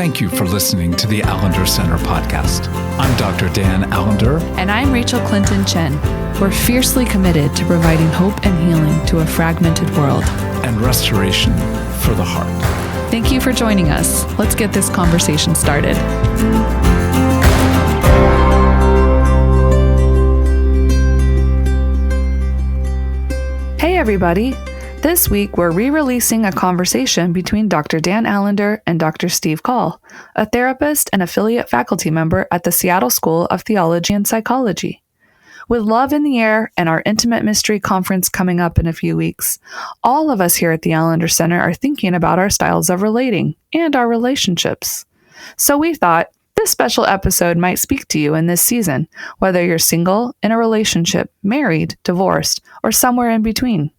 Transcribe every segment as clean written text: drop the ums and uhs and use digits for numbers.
Thank you for listening to the Allender Center podcast. I'm Dr. Dan Allender. And I'm Rachel Clinton Chen. We're fiercely committed to providing hope and healing to a fragmented world. And restoration for the heart. Thank you for joining us. Let's get this conversation started. Hey, everybody. This week, we're re-releasing a conversation between Dr. Dan Allender and Dr. Steve Call, a therapist and affiliate faculty member at the Seattle School of Theology and Psychology. With Love in the Air and our Intimate Mystery Conference coming up in a few weeks, all of us here at the Allender Center are thinking about our styles of relating and our relationships. So we thought this special episode might speak to you in this season, whether you're single, in a relationship, married, divorced, or somewhere in between.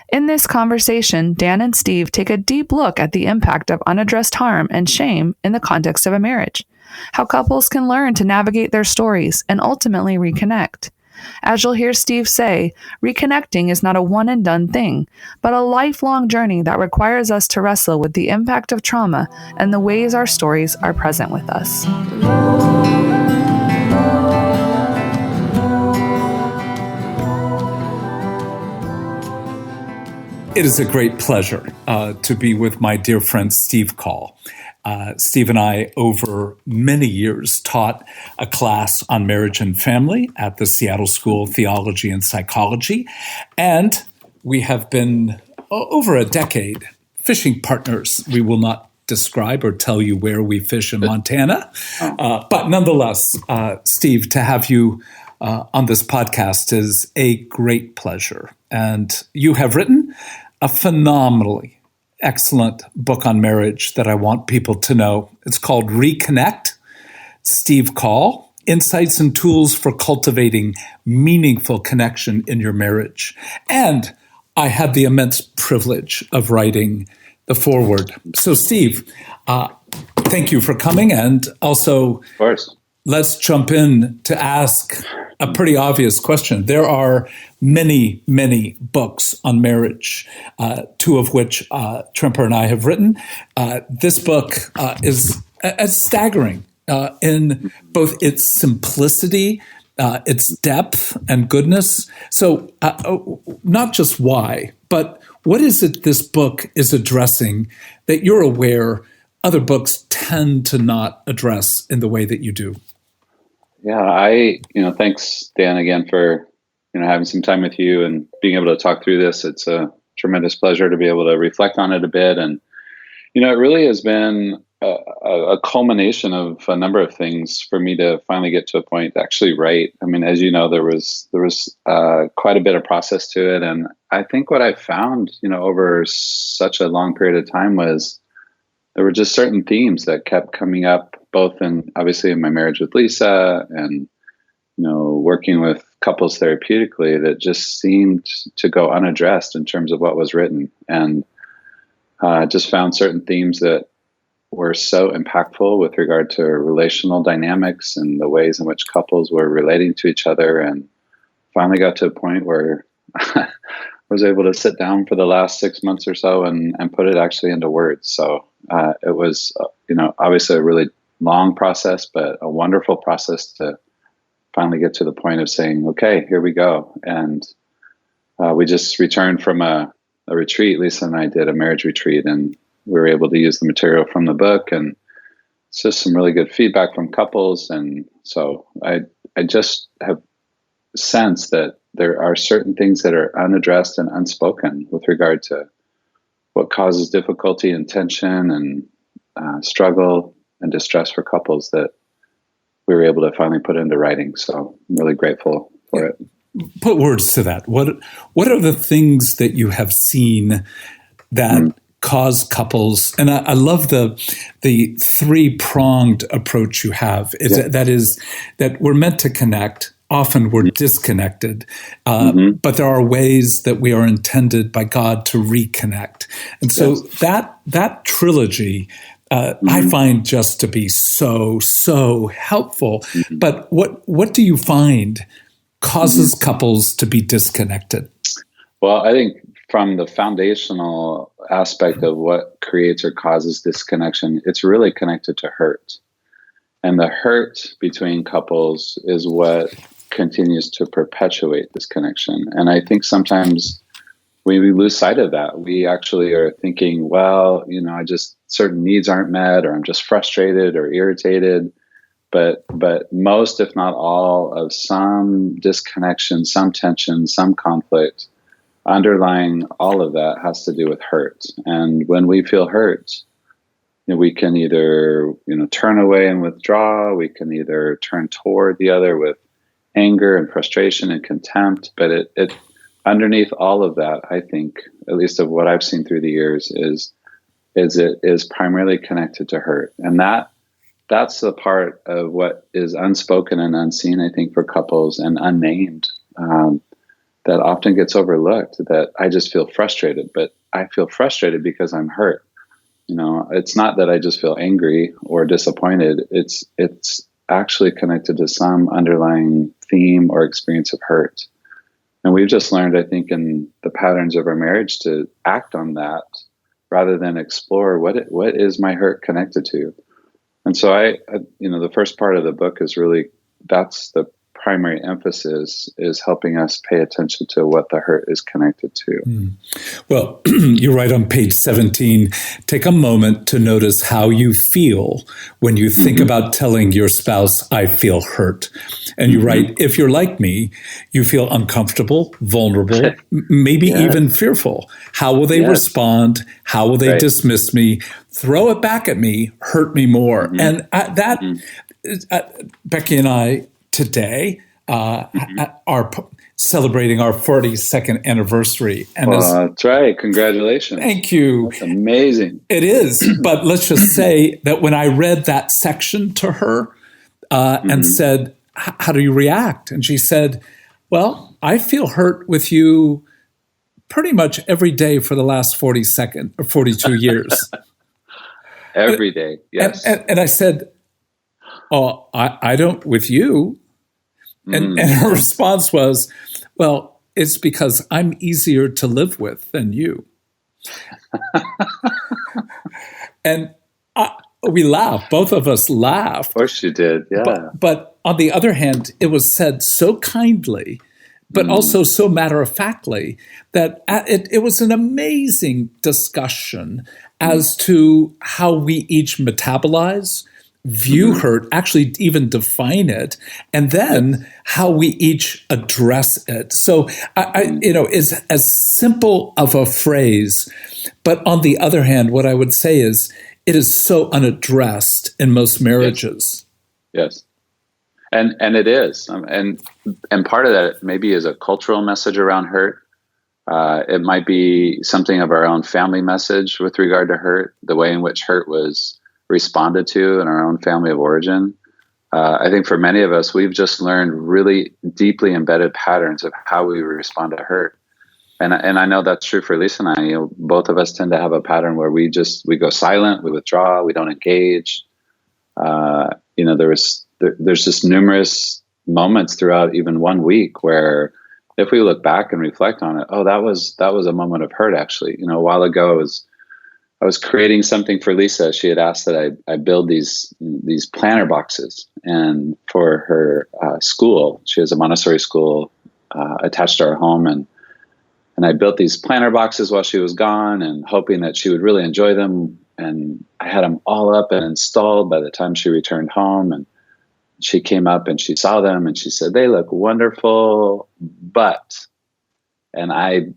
In this conversation, Dan and Steve take a deep look at the impact of unaddressed harm and shame in the context of a marriage, how couples can learn to navigate their stories and ultimately reconnect. As you'll hear Steve say, reconnecting is not a one-and-done thing, but a lifelong journey that requires us to wrestle with the impact of trauma and the ways our stories are present with us. It is a great pleasure to be with my dear friend Steve Call. Steve and I, over many years, taught a class on marriage and family at the Seattle School of Theology and Psychology, and we have been over a decade fishing partners. We will not describe or tell you where we fish in Montana, but nonetheless, Steve, to have you on this podcast is a great pleasure. And you have written a phenomenally excellent book on marriage that I want people to know. It's called Reconnect, Steve Call, Insights and Tools for Cultivating Meaningful Connection in Your Marriage. And I had the immense privilege of writing the foreword. So Steve, thank you for coming. And also, of course, let's jump in to ask a pretty obvious question. There are many, many books on marriage, two of which Tremper and I have written. This book is staggering in both its simplicity, its depth and goodness. So not just why, but what is it this book is addressing that you're aware other books tend to not address in the way that you do? Yeah, thanks, Dan, again for, having some time with you and being able to talk through this. It's a tremendous pleasure to be able to reflect on it a bit. And, it really has been a culmination of a number of things for me to finally get to a point to actually write. I mean, as you know, there was quite a bit of process to it. And I think what I found, over such a long period of time was there were just certain themes that kept coming up, both obviously in my marriage with Lisa and, working with couples therapeutically, that just seemed to go unaddressed in terms of what was written. And just found certain themes that were so impactful with regard to relational dynamics and the ways in which couples were relating to each other. And finally got to a point where I was able to sit down for the last 6 months or so and put it actually into words. So it was, obviously a really long process, but a wonderful process to finally get to the point of saying, okay, here we go. And we just returned from a retreat. Lisa and I did a marriage retreat, and we were able to use the material from the book, and it's just some really good feedback from couples. And so I just have sensed that there are certain things that are unaddressed and unspoken with regard to what causes difficulty and tension and struggle and distress for couples that we were able to finally put into writing. So I'm really grateful for it. Put words to that. What are the things that you have seen that cause couples? And I love the three-pronged approach you have. That is that we're meant to connect. Often we're disconnected, but there are ways that we are intended by God to reconnect. And so that trilogy I find just to be so helpful. But what do you find causes couples to be disconnected? Well, I think from the foundational aspect of what creates or causes disconnection, it's really connected to hurt. And the hurt between couples is what continues to perpetuate this connection. And I think sometimes we lose sight of that. We actually are thinking, well, I just, certain needs aren't met, or I'm just frustrated or irritated. But most, if not all, of some disconnection, some tension, some conflict, underlying all of that has to do with hurt. And when we feel hurt, we can either, turn away and withdraw. We can either turn toward the other with anger and frustration and contempt. But it underneath all of that, I think, at least of what I've seen through the years, is it is primarily connected to hurt. And that's the part of what is unspoken and unseen, I think, for couples, and unnamed, that often gets overlooked, that I just feel frustrated, but I feel frustrated because I'm hurt. It's not that I just feel angry or disappointed. It's actually connected to some underlying theme or experience of hurt. And we've just learned, I think, in the patterns of our marriage to act on that rather than explore what is my hurt connected to. And so I the first part of the book is really, that's the primary emphasis, is helping us pay attention to what the hurt is connected to. Well, you write on page 17, take a moment to notice how you feel when you think about telling your spouse, I feel hurt. And you write, if you're like me, you feel uncomfortable, vulnerable, maybe even fearful. How will they respond? How will they dismiss me? Throw it back at me, hurt me more. And Becky and I today are celebrating our 42nd anniversary. And that's right. Congratulations. Thank you. That's amazing. It is. But let's just say that when I read that section to her and said, how do you react? And she said, well, I feel hurt with you pretty much every day for the last 42 years. Every day, yes. And I said, oh, I don't with you. And her response was, well, it's because I'm easier to live with than you. And we laughed. Both of us laughed. Of course you did, yeah. But on the other hand, it was said so kindly, but also so matter-of-factly, that it was an amazing discussion as to how we each metabolize, view hurt, actually even define it, and then how we each address it. So, is as simple of a phrase, but on the other hand, what I would say is it is so unaddressed in most marriages. Yes. And it is. And part of that maybe is a cultural message around hurt. It might be something of our own family message with regard to hurt, the way in which hurt was responded to in our own family of origin. I think for many of us, we've just learned really deeply embedded patterns of how we respond to hurt. And I know that's true for Lisa and I. Both of us tend to have a pattern where we go silent, we withdraw, we don't engage. There's just numerous moments throughout even one week where, if we look back and reflect on it, that was a moment of hurt. Actually, a while ago, I was creating something for Lisa. She had asked that I build these planner boxes, and for her school, she has a Montessori school attached to our home, and I built these planner boxes while she was gone, and hoping that she would really enjoy them. And I had them all up and installed by the time she returned home, and she came up and she saw them and she said, they look wonderful, and I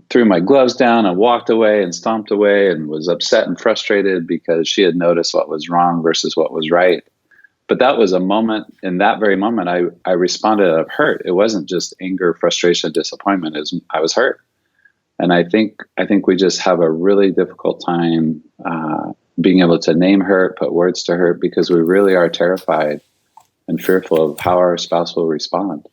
threw my gloves down and walked away and stomped away and was upset and frustrated because she had noticed what was wrong versus what was right. But that was a moment, in that very moment, I responded out of hurt. It wasn't just anger, frustration, disappointment. I was hurt. And I think we just have a really difficult time being able to name hurt, put words to hurt, because we really are terrified and fearful of how our spouse will respond.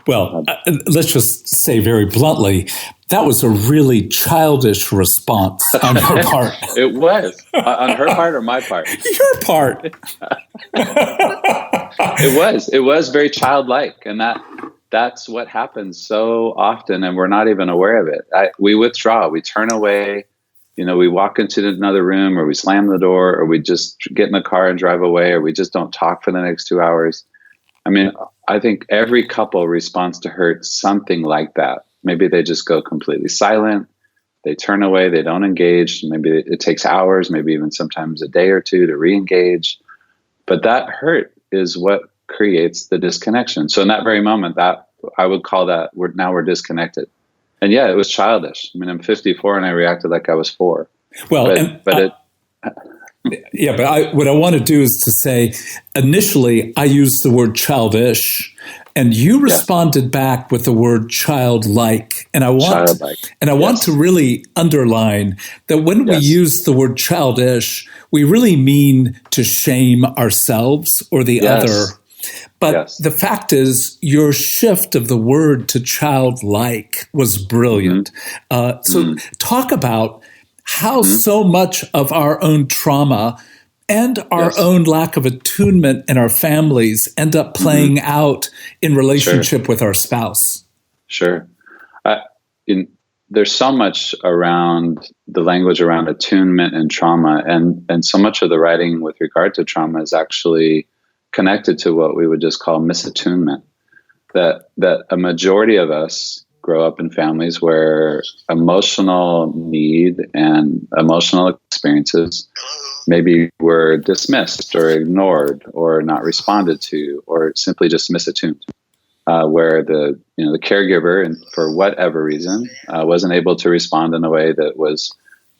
Well, let's just say very bluntly, that was a really childish response on her part. It was. On her part or my part? Your part. It was very childlike. And that's what happens so often, and we're not even aware of it. We withdraw, we turn away, we walk into another room, or we slam the door, or we just get in the car and drive away, or we just don't talk for the next 2 hours. I mean, I think every couple responds to hurt something like that. Maybe they just go completely silent. They turn away. They don't engage. Maybe it takes hours, maybe even sometimes a day or two to re-engage. But that hurt is what creates the disconnection. So in that very moment, that I would call that we're disconnected. And yeah, it was childish. I mean, I'm 54 and I reacted like I was 4. Well, what I want to do is to say, initially, I used the word childish, and you responded back with the word childlike. And I want to really underline that when we use the word childish, we really mean to shame ourselves or the other. But the fact is, your shift of the word to childlike was brilliant. So talk about how so much of our own trauma and our own lack of attunement in our families end up playing out in relationship with our spouse. Sure. There's so much around the language around attunement and trauma, and so much of the writing with regard to trauma is actually connected to what we would just call misattunement. That a majority of us grow up in families where emotional need and emotional experiences maybe were dismissed or ignored or not responded to, or simply just misattuned, where the caregiver, and for whatever reason, wasn't able to respond in a way that was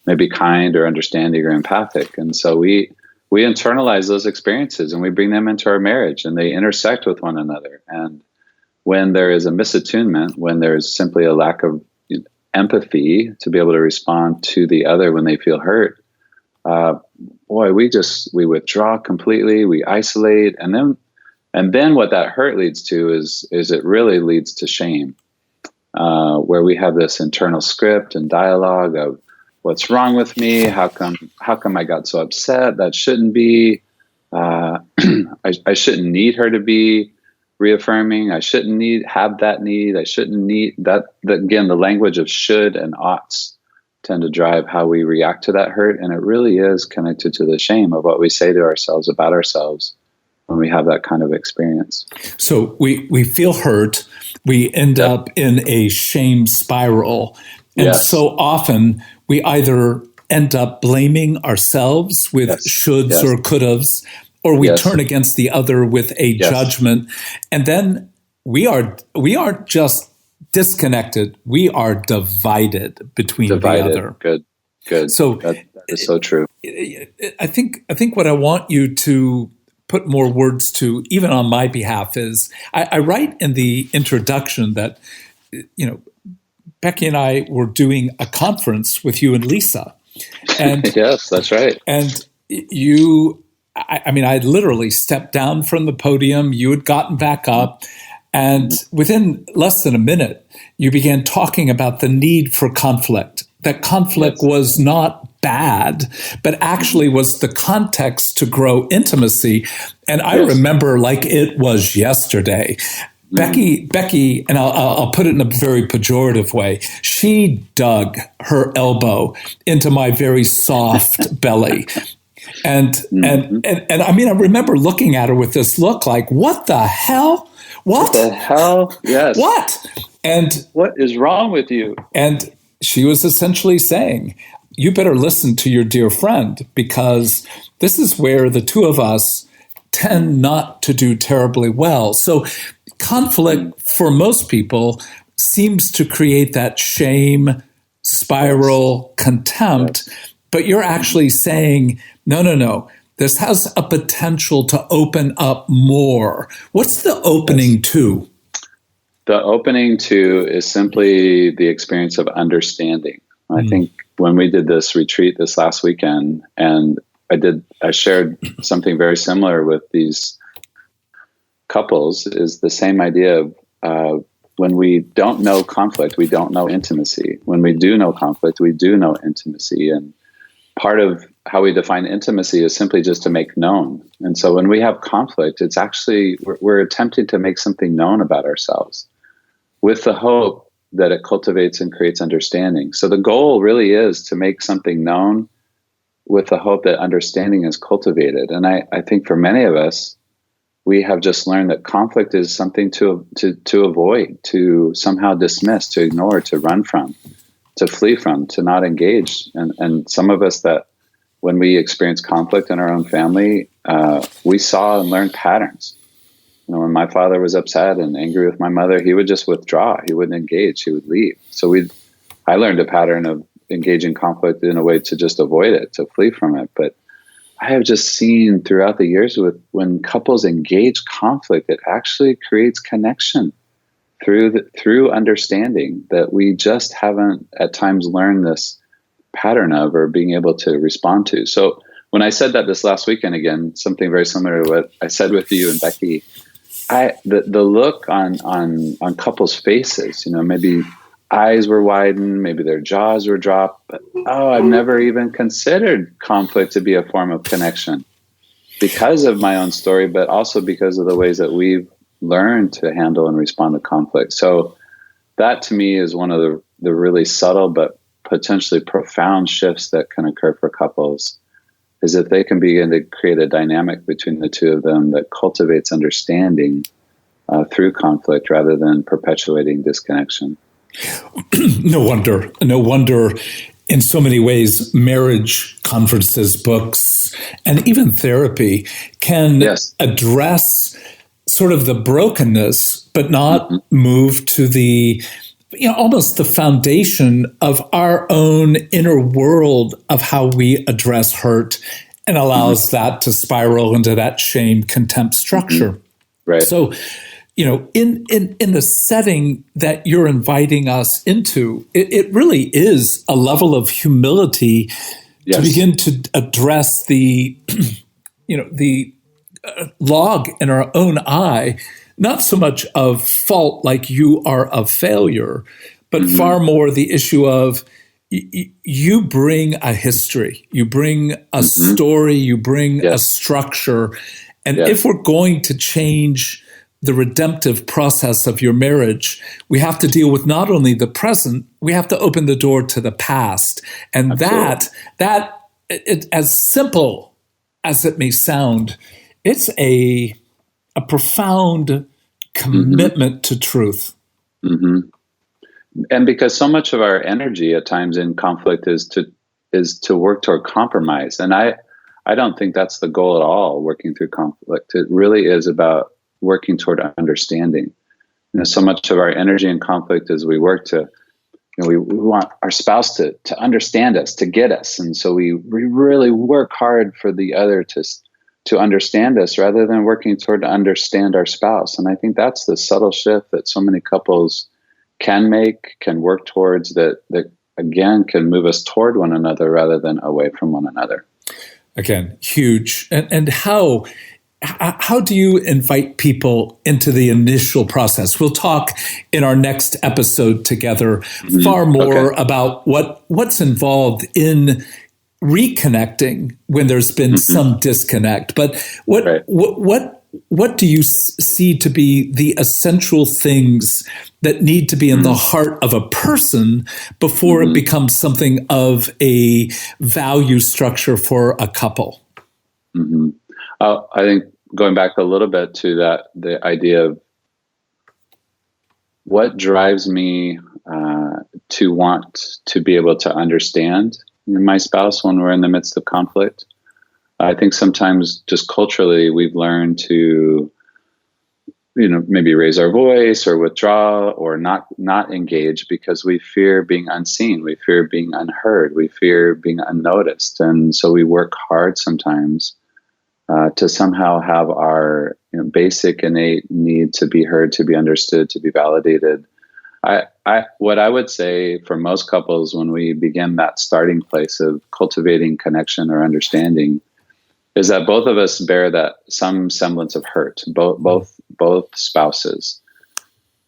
maybe kind or understanding or empathic. And so we internalize those experiences and we bring them into our marriage, and they intersect with one another. And when there is a misattunement, when there's simply a lack of empathy to be able to respond to the other when they feel hurt, we withdraw completely, we isolate, and then what that hurt leads to is it really leads to shame, where we have this internal script and dialogue of, what's wrong with me? How come I got so upset? That shouldn't be. I shouldn't need her to be reaffirming. I shouldn't have that need. I shouldn't need that. Again, the language of should and oughts tend to drive how we react to that hurt. And it really is connected to the shame of what we say to ourselves about ourselves when we have that kind of experience. So we feel hurt. We end up in a shame spiral. And so often we either end up blaming ourselves with shoulds or could'ves, or we turn against the other with a judgment. And then we aren't just disconnected, we are divided between the other. Good. So that is so true. I think what I want you to put more words to, even on my behalf, is I write in the introduction that, Becky and I were doing a conference with you and Lisa. And yes, that's right. And I literally stepped down from the podium. You had gotten back up. And within less than a minute, you began talking about the need for conflict. That conflict was not bad, but actually was the context to grow intimacy. And I remember like it was yesterday. Becky, and I'll put it in a very pejorative way, she dug her elbow into my very soft belly. And I remember looking at her with this look like, what the hell? What the hell? Yes. What? And what is wrong with you? And she was essentially saying, you better listen to your dear friend, because this is where the two of us tend not to do terribly well. So conflict for most people seems to create that shame, spiral, contempt, but you're actually saying, no. This has a potential to open up more. What's the opening to? The opening to is simply the experience of understanding. I think when we did this retreat this last weekend, and I shared something very similar with these couples, is the same idea of when we don't know conflict, we don't know intimacy. When we do know conflict, we do know intimacy. And part of how we define intimacy is simply just to make known. And so when we have conflict, it's actually, we're attempting to make something known about ourselves with the hope that it cultivates and creates understanding. So the goal really is to make something known with the hope that understanding is cultivated. And I think for many of us, we have just learned that conflict is something to avoid, to somehow dismiss, to ignore, to run from, to flee from, to not engage. And some of us, that when we experience conflict in our own family, we saw and learned patterns. When my father was upset and angry with my mother, he would just withdraw. He wouldn't engage. He would leave. So I learned a pattern of engaging conflict in a way to just avoid it, to flee from it. But I have just seen throughout the years when couples engage conflict, it actually creates connection through understanding that we just haven't at times learned this pattern of, or being able to respond to. So when I said that this last weekend, again, something very similar to what I said with you and Becky, the look on couples' faces, maybe eyes were widened, maybe their jaws were dropped, but I've never even considered conflict to be a form of connection because of my own story, but also because of the ways that we've learned to handle and respond to conflict. So that to me is one of the really subtle but potentially profound shifts that can occur for couples, is if they can begin to create a dynamic between the two of them that cultivates understanding through conflict rather than perpetuating disconnection. No wonder in so many ways, marriage conferences, books, and even therapy can address sort of the brokenness, but not move to the, almost the foundation of our own inner world of how we address hurt, and allows that to spiral into that shame, contempt structure. Right. So, in the setting that you're inviting us into, it really is a level of humility to begin to address the, the log in our own eye, not so much of fault like you are a failure, but far more the issue of you bring a history, you bring a story, you bring a structure. And if we're going to change the redemptive process of your marriage, we have to deal with not only the present, we have to open the door to the past. And Absolutely. that as simple as it may sound, it's a profound commitment to truth. And because so much of our energy at times in conflict is to work toward compromise. And I don't think that's the goal at all, working through conflict. It really is about working toward understanding. So much of our energy in conflict is we work to, we want our spouse to understand us, to get us. And so we really work hard for the other to understand us rather than working toward to understand our spouse. And I think that's the subtle shift that so many couples can work towards, that again can move us toward one another rather than away from one another. Again, huge. And how do you invite people into the initial process? We'll talk in our next episode together far more about what's involved in reconnecting when there's been some disconnect. But what do you see to be the essential things that need to be in the heart of a person before it becomes something of a value structure for a couple? I think going back a little bit to that, the idea of what drives me to want to be able to understand my spouse when we're in the midst of conflict. I think sometimes just culturally we've learned to, maybe raise our voice or withdraw or not engage because we fear being unseen. We fear being unheard. We fear being unnoticed. And so we work hard sometimes to somehow have our basic innate need to be heard, to be understood, to be validated. What I would say for most couples, when we begin that starting place of cultivating connection or understanding, is that both of us bear that some semblance of hurt. Both spouses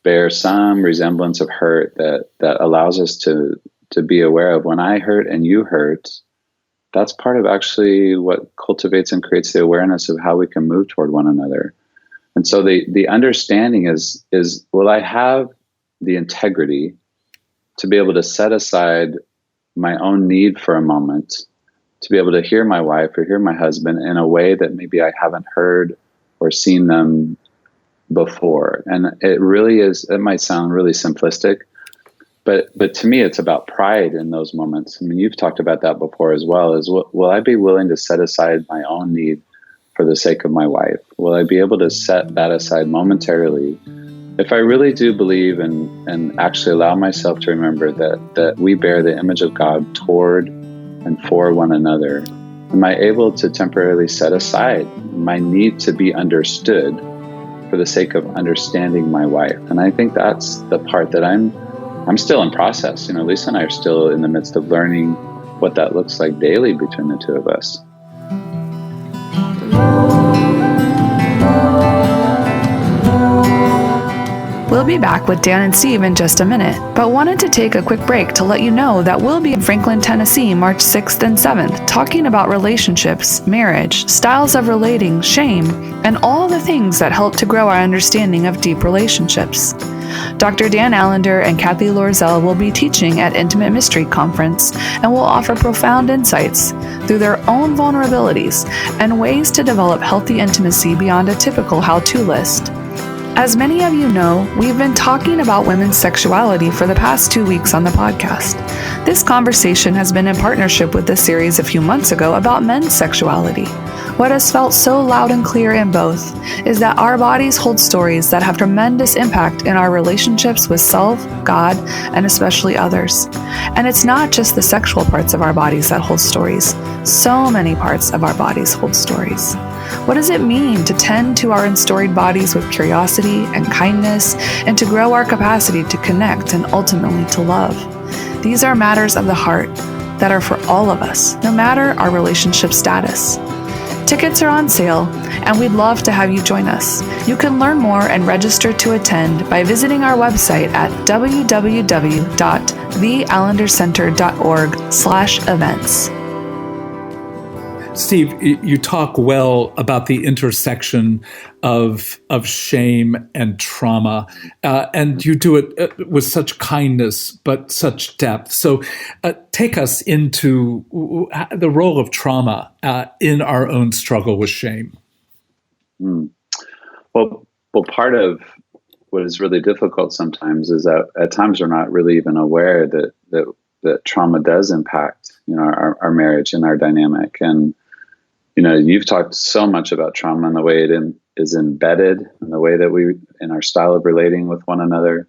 bear some resemblance of hurt that allows us to be aware of, when I hurt and you hurt, that's part of actually what cultivates and creates the awareness of how we can move toward one another. And so the understanding is will I have the integrity to be able to set aside my own need for a moment, to be able to hear my wife or hear my husband in a way that maybe I haven't heard or seen them before. And it really is, it might sound really simplistic, but to me, it's about pride in those moments. I mean, you've talked about that before as well, is will I be willing to set aside my own need for the sake of my wife? Will I be able to set that aside momentarily if I really do believe and actually allow myself to remember that we bear the image of God toward and for one another? Am I able to temporarily set aside my need to be understood for the sake of understanding my wife? And I think that's the part that I'm still in process. Lisa and I are still in the midst of learning what that looks like daily between the two of us. We'll be back with Dan and Steve in just a minute, but wanted to take a quick break to let you know that we'll be in Franklin, Tennessee, March 6th and 7th, talking about relationships, marriage, styles of relating, shame, and all the things that help to grow our understanding of deep relationships. Dr. Dan Allender and Kathy Lorzell will be teaching at Intimate Mystery Conference and will offer profound insights through their own vulnerabilities and ways to develop healthy intimacy beyond a typical how-to list. As many of you know, we've been talking about women's sexuality for the past 2 weeks on the podcast. This conversation has been in partnership with the series a few months ago about men's sexuality. What has felt so loud and clear in both is that our bodies hold stories that have tremendous impact in our relationships with self, God, and especially others. And it's not just the sexual parts of our bodies that hold stories. So many parts of our bodies hold stories. What does it mean to tend to our enstoried bodies with curiosity and kindness, and to grow our capacity to connect and ultimately to love? These are matters of the heart that are for all of us, no matter our relationship status. Tickets are on sale, and we'd love to have you join us. You can learn more and register to attend by visiting our website at www.theallendercenter.org/events. Steve, you talk well about the intersection of shame and trauma, and you do it with such kindness but such depth. So take us into the role of trauma in our own struggle with shame. Well, part of what is really difficult sometimes is that at times we're not really even aware that trauma does impact our marriage and our dynamic. And you've talked so much about trauma and the way it is embedded in the way that in our style of relating with one another.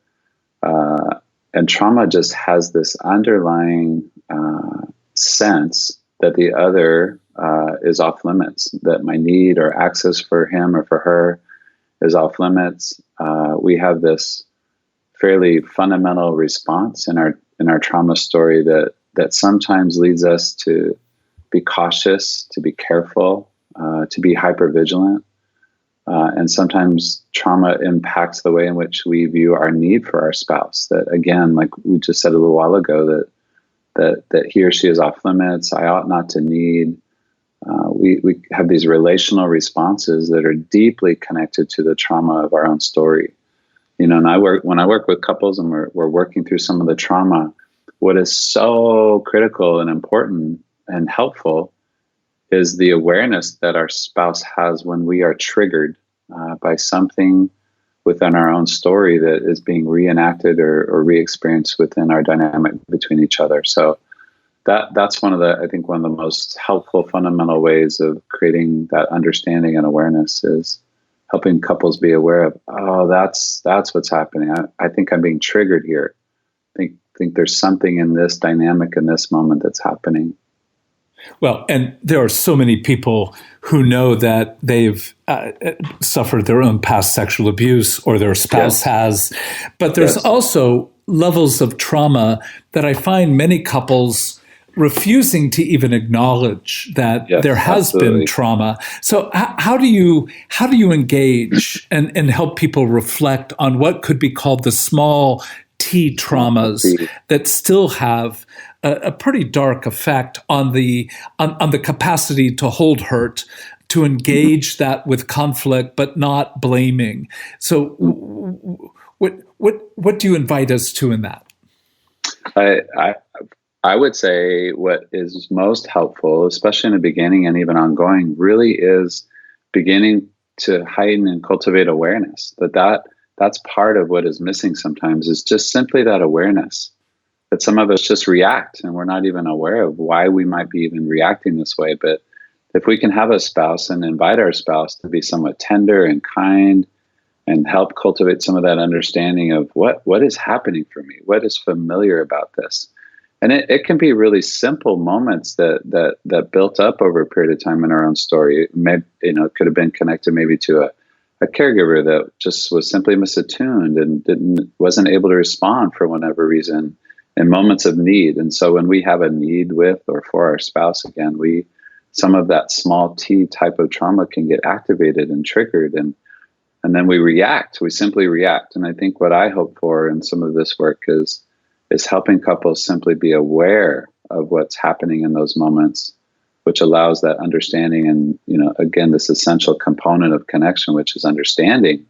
And trauma just has this underlying sense that the other is off limits, that my need or access for him or for her is off limits. We have this fairly fundamental response in our trauma story that sometimes leads us to be cautious, to be careful, to be hypervigilant. And sometimes trauma impacts the way in which we view our need for our spouse. That, again, like we just said a little while ago, that he or she is off limits, I ought not to need. We have these relational responses that are deeply connected to the trauma of our own story. And when I work with couples and we're working through some of the trauma, what is so critical and important and helpful is the awareness that our spouse has when we are triggered by something within our own story that is being reenacted or re-experienced within our dynamic between each other. So that's one of the most helpful fundamental ways of creating that understanding and awareness is helping couples be aware of, that's what's happening. I think I'm being triggered here. I think there's something in this dynamic in this moment that's happening. Well, and there are so many people who know that they've suffered their own past sexual abuse or their spouse has, but there's also levels of trauma that I find many couples refusing to even acknowledge that there has been trauma. So how do you engage and help people reflect on what could be called the small T traumas that still have a pretty dark effect on the capacity to hold hurt, to engage that with conflict, but not blaming. So what do you invite us to in that? I I would say what is most helpful, especially in the beginning and even ongoing, really is beginning to heighten and cultivate awareness. That's part of what is missing sometimes, is just simply that awareness. That some of us just react and we're not even aware of why we might be even reacting this way. But if we can have a spouse and invite our spouse to be somewhat tender and kind and help cultivate some of that understanding of what is happening for me, what is familiar about this. And it can be really simple moments that built up over a period of time in our own story. It could have been connected maybe to a caregiver that just was simply misattuned and wasn't able to respond for whatever reason in moments of need. And so when we have a need with or for our spouse, again, some of that small T type of trauma can get activated and triggered, and then we simply react. And I think what I hope for in some of this work is helping couples simply be aware of what's happening in those moments, which allows that understanding and, again, this essential component of connection, which is understanding,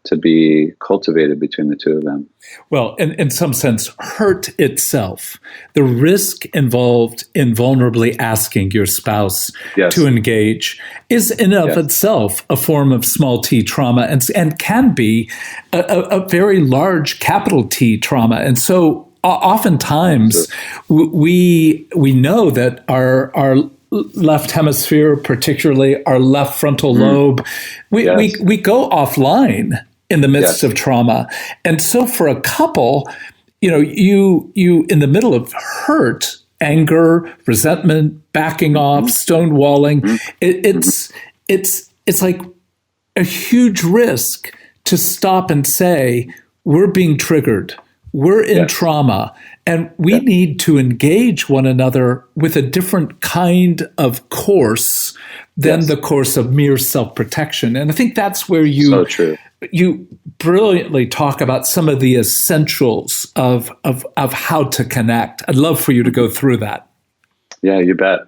to be cultivated between the two of them. Well, in some sense, hurt itself, the risk involved in vulnerably asking your spouse to engage, is in of itself a form of small t trauma, and can be a very large capital T trauma. And so oftentimes we know that our left hemisphere, particularly our left frontal lobe, we go offline in the midst of trauma. And so for a couple, you in the middle of hurt, anger, resentment, backing off, stonewalling, it's like a huge risk to stop and say, we're being triggered, we're in trauma, and we need to engage one another with a different kind of course than the course of mere self-protection. And I think that's where you brilliantly talk about some of the essentials of how to connect. I'd love for you to go through that. Yeah, you bet.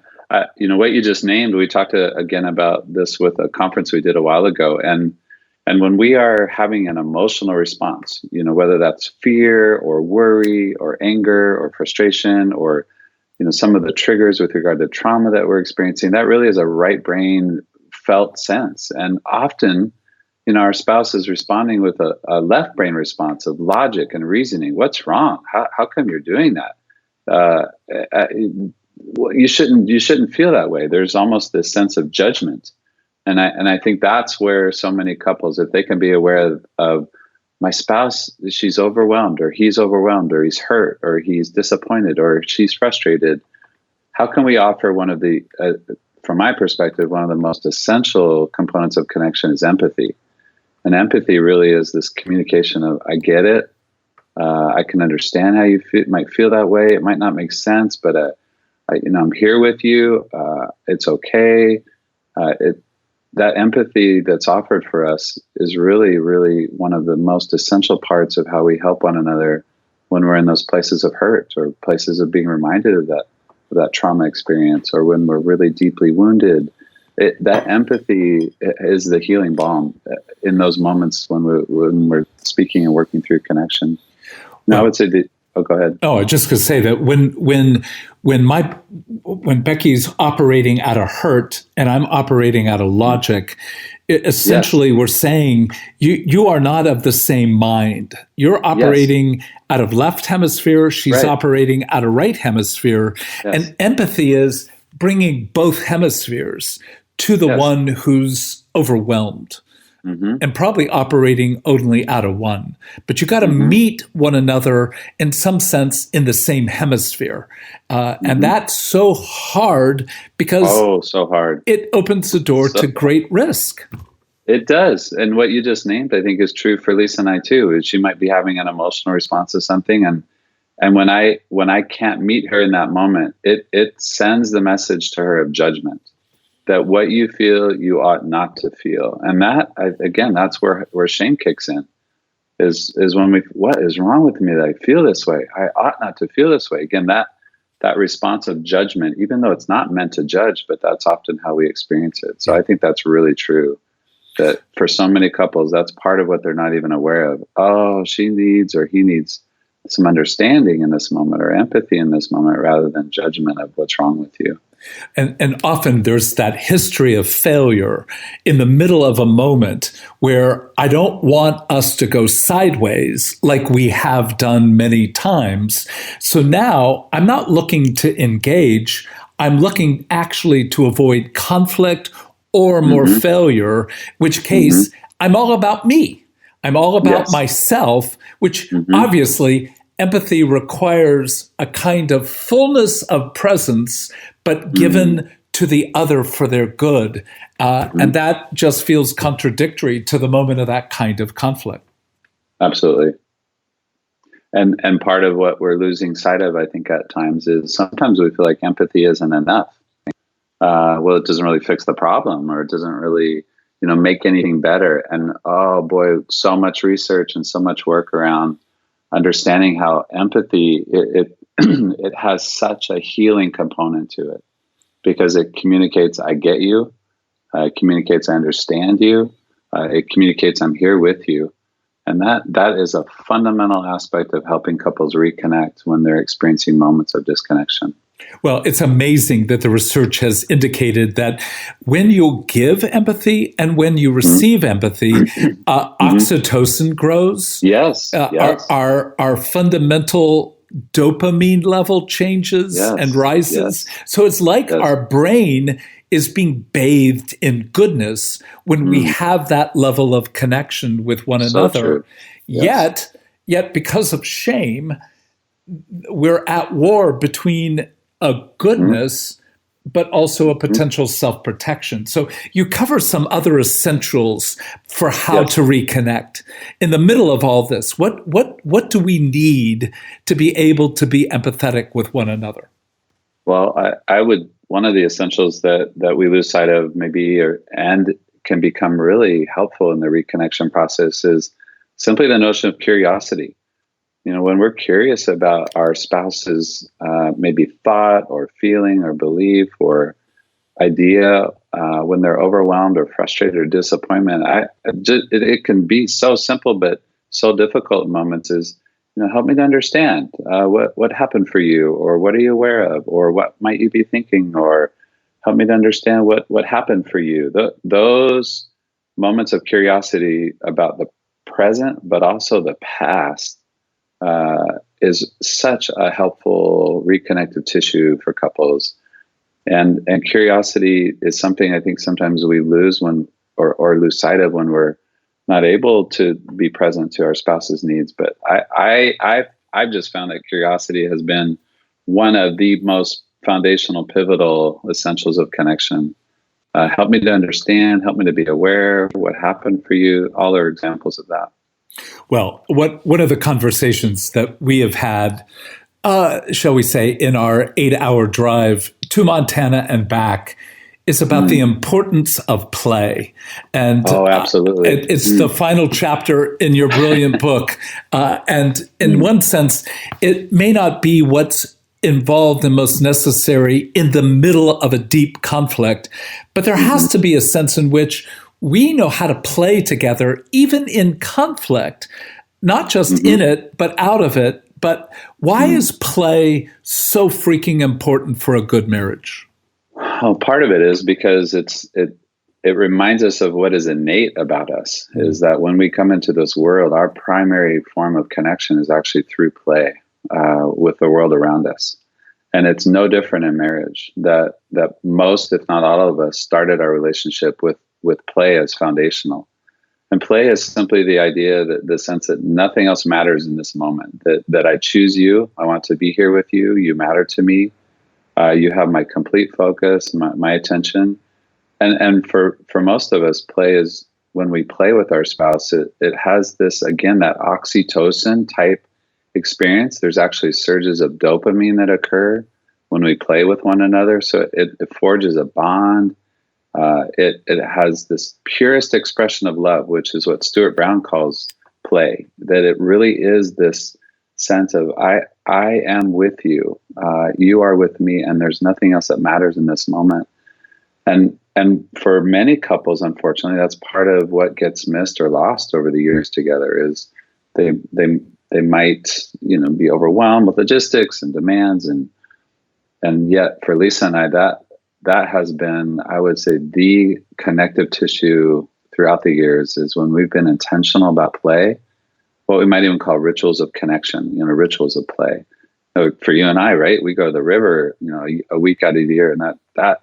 What you just named, we talked again about this with a conference we did a while ago. And when we are having an emotional response, whether that's fear or worry or anger or frustration or, some of the triggers with regard to trauma that we're experiencing, that really is a right brain felt sense. And often, our spouse is responding with a left brain response of logic and reasoning. What's wrong? How come you're doing that? You shouldn't feel that way. There's almost this sense of judgment. And I think that's where so many couples, if they can be aware of my spouse, she's overwhelmed or he's overwhelmed or he's hurt or he's disappointed or she's frustrated. How can we offer one of the, from my perspective, one of the most essential components of connection is empathy. And empathy really is this communication of, I get it. I can understand how you might feel that way. It might not make sense, but I'm here with you. It's okay. That empathy that's offered for us is really, really one of the most essential parts of how we help one another when we're in those places of hurt or places of being reminded of that trauma experience, or when we're really deeply wounded. That empathy is the healing balm in those moments when we're speaking and working through connection. Now, I would say that. Oh, go ahead. Oh, I just could say that when Becky's operating out of hurt and I'm operating out of logic, essentially we're saying you are not of the same mind. You're operating out of left hemisphere. She's operating out of right hemisphere. And empathy is bringing both hemispheres to the one who's overwhelmed. And probably operating only out of one. But you got to meet one another in some sense in the same hemisphere. And that's so hard because so hard. It opens the door to great risk. It does. And what you just named, I think, is true for Lisa and I too, is she might be having an emotional response to something. And when I can't meet her in that moment, it sends the message to her of judgment. That what you feel, you ought not to feel. And that's where shame kicks in, is when what is wrong with me that I feel this way? I ought not to feel this way. Again, that response of judgment, even though it's not meant to judge, but that's often how we experience it. So I think that's really true, that for so many couples, that's part of what they're not even aware of. Oh, she needs or he needs some understanding in this moment, or empathy in this moment, rather than judgment of what's wrong with you. And often there's that history of failure in the middle of a moment where I don't want us to go sideways like we have done many times. So now I'm not looking to engage. I'm looking actually to avoid conflict or more failure, which case I'm all about me. I'm all about myself, which obviously empathy requires a kind of fullness of presence, but given to the other for their good. And that just feels contradictory to the moment of that kind of conflict. Absolutely. And part of what we're losing sight of, I think, at times is sometimes we feel like empathy isn't enough. Well, it doesn't really fix the problem, or it doesn't really, make anything better. And oh boy, so much research and so much work around understanding how empathy, it has such a healing component to it, because it communicates, I get you. It communicates, I understand you. It communicates, I'm here with you. And that is a fundamental aspect of helping couples reconnect when they're experiencing moments of disconnection. Well, it's amazing that the research has indicated that when you give empathy and when you receive empathy, oxytocin grows. Yes. Our fundamental dopamine level changes and rises. So it's like our brain is being bathed in goodness when we have that level of connection with one another. Yet because of shame, we're at war between a goodness, but also a potential self-protection. So you cover some other essentials for how to reconnect. In the middle of all this, what do we need to be able to be empathetic with one another? Well, one of the essentials that we lose sight of and can become really helpful in the reconnection process is simply the notion of curiosity. When we're curious about our spouse's maybe thought or feeling or belief or idea, when they're overwhelmed or frustrated or disappointment, it can be so simple but so difficult in moments. Is help me to understand what happened for you, or what are you aware of, or what might you be thinking, or help me to understand what happened for you. Those moments of curiosity about the present, but also the past, is such a helpful reconnective tissue for couples. And curiosity is something I think sometimes we lose or lose sight of when we're not able to be present to our spouse's needs. But I've just found that curiosity has been one of the most foundational, pivotal essentials of connection. Help me to understand, help me to be aware of what happened for you. All are examples of that. Well, one of the conversations that we have had, shall we say, in our 8-hour drive to Montana and back is about the importance of play. And absolutely. It's the final chapter in your brilliant book. And in one sense, it may not be what's involved and most necessary in the middle of a deep conflict, but there has to be a sense in which we know how to play together, even in conflict, not just in it, but out of it. But why is play so freaking important for a good marriage? Well, part of it is because it reminds us of what is innate about us, is that when we come into this world, our primary form of connection is actually through play with the world around us. And it's no different in marriage, that most, if not all of us, started our relationship with play as foundational. And play is simply the idea, that the sense that nothing else matters in this moment, that I choose you, I want to be here with you, you matter to me, you have my complete focus, my attention. And for most of us, play is, when we play with our spouse, it has this, again, that oxytocin type experience. There's actually surges of dopamine that occur when we play with one another. So it forges a bond. It has this purest expression of love, which is what Stuart Brown calls play, that it really is this sense of I am with you, you are with me, and there's nothing else that matters in this moment. And for many couples, unfortunately, that's part of what gets missed or lost over the years together, is they They might, be overwhelmed with logistics and demands, and yet for Lisa and I, that has been, I would say, the connective tissue throughout the years is when we've been intentional about play, what we might even call rituals of connection, rituals of play. For you and I, right? We go to the river, a week out of the year, and that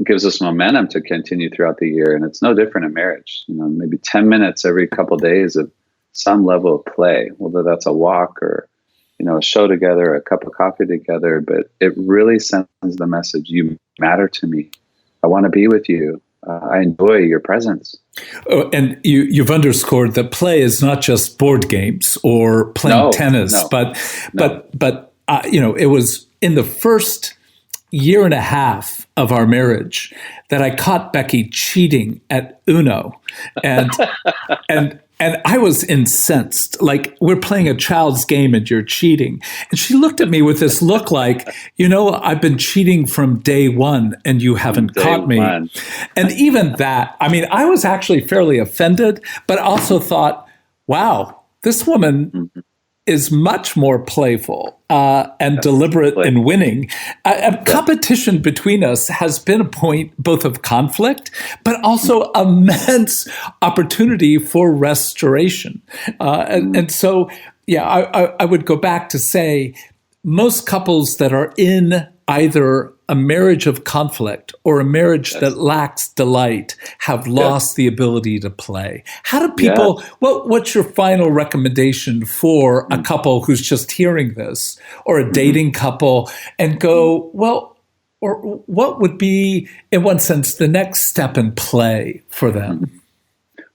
gives us momentum to continue throughout the year. And it's no different in marriage. Maybe 10 minutes every couple of days of some level of play, whether that's a walk or a show together, a cup of coffee together. But it really sends the message: you matter to me. I want to be with you. I enjoy your presence. Oh, and you've underscored that play is not just board games or playing tennis, but it was in the first year and a half of our marriage that I caught Becky cheating at Uno, and I was incensed. Like, we're playing a child's game and you're cheating. And she looked at me with this look like, I've been cheating from day one and you haven't caught me. And even that, I was actually fairly offended, but also thought, wow, this woman is much more playful and deliberate in winning. Competition between us has been a point both of conflict, but also immense opportunity for restoration. And so, I would go back to say most couples that are in either a marriage of conflict or a marriage that lacks delight have lost the ability to play. How do people, what's your final recommendation for a couple who's just hearing this, or a dating couple, and go, or what would be, in one sense, the next step in play for them?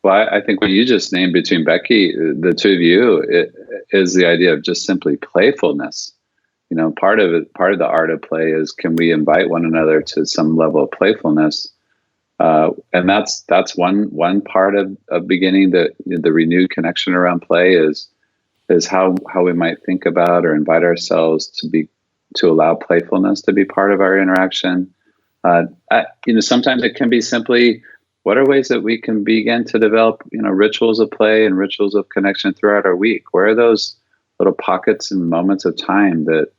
Well, I think what you just named between Becky, the two of you, is the idea of just simply playfulness. Part of the art of play is, can we invite one another to some level of playfulness? And that's one part of beginning the renewed connection around play is how we might think about or invite ourselves to allow playfulness to be part of our interaction. Sometimes it can be simply, what are ways that we can begin to develop, rituals of play and rituals of connection throughout our week? Where are those little pockets and moments of time that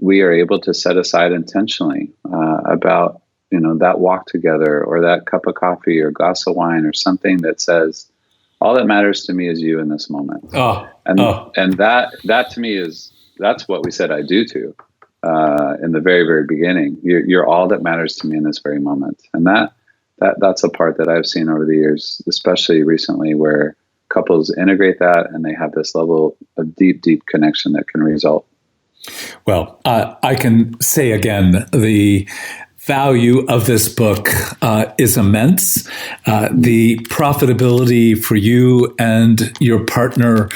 we are able to set aside intentionally about, that walk together, or that cup of coffee or glass of wine, or something that says, all that matters to me is you in this moment. And that to me that's what we said I do to in the very, very beginning. You're all that matters to me in this very moment. And that's a part that I've seen over the years, especially recently, where couples integrate that and they have this level of deep, deep connection that can result. Well, I can say again, the value of this book is immense. The profitability for you and your partner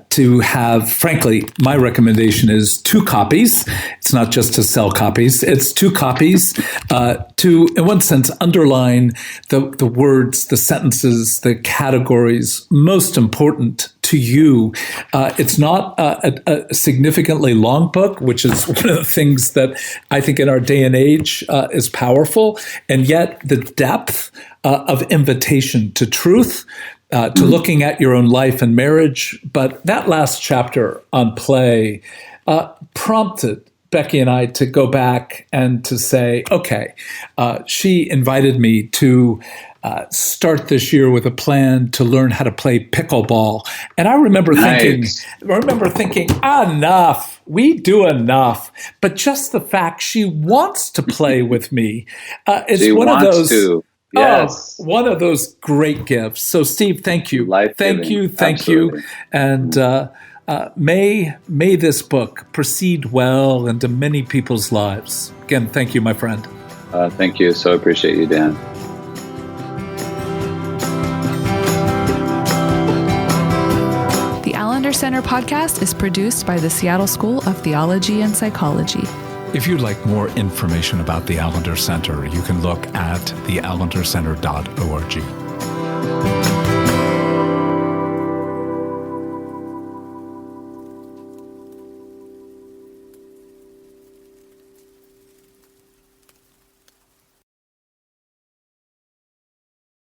to have, frankly, my recommendation is 2 copies. It's not just to sell copies. It's 2 copies to, in one sense, underline the words, the sentences, the categories most important to you. It's not a significantly long book, which is one of the things that I think in our day and age is powerful. And yet the depth of invitation to truth, to looking at your own life and marriage. But that last chapter on play prompted Becky and I to go back and to say, okay, she invited me to start this year with a plan to learn how to play pickleball. And I remember thinking, enough. We do enough. But just the fact she wants to play with me is one of those. Yes. One of those great gifts. So, Steve, thank you. Thank you. Absolutely. And may this book proceed well into many people's lives. Again, thank you, my friend. Thank you. So appreciate you, Dan. The Allender Center podcast is produced by the Seattle School of Theology and Psychology. If you'd like more information about the Allender Center, you can look at theallendercenter.org.